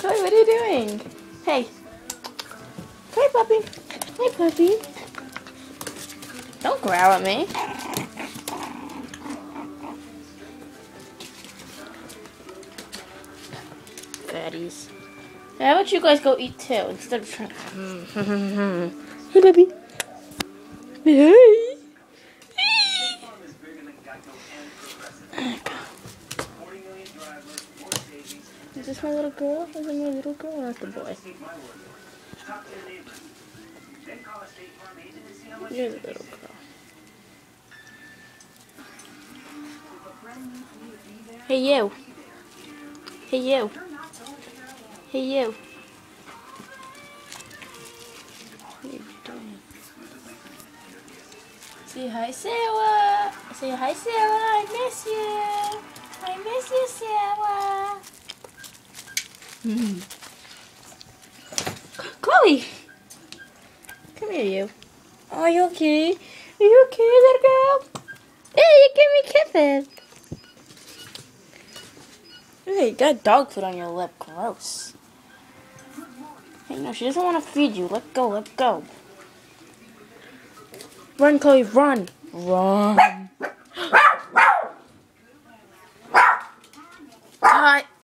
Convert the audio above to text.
Chloe, what are you doing? Hey. Hey, puppy. Hey, puppy. Don't growl at me. Fatties. How about you guys go eat too instead of trying to... Hey, baby. Hey. Is this my little girl? Is it my little girl or the boy? You're the little girl. Hey, you. Hey, you. Hey, you. What are you doing? Say hi, Sarah. Say hi, Sarah. I miss you. I miss you, Sarah. Chloe. Come here, you. Are you okay? Are you okay, little girl? Hey, you give me kisses. Hey, you got dog food on your lip. Gross. Hey, no, she doesn't want to feed you. Let go, let go. Run, Chloe, run. Run.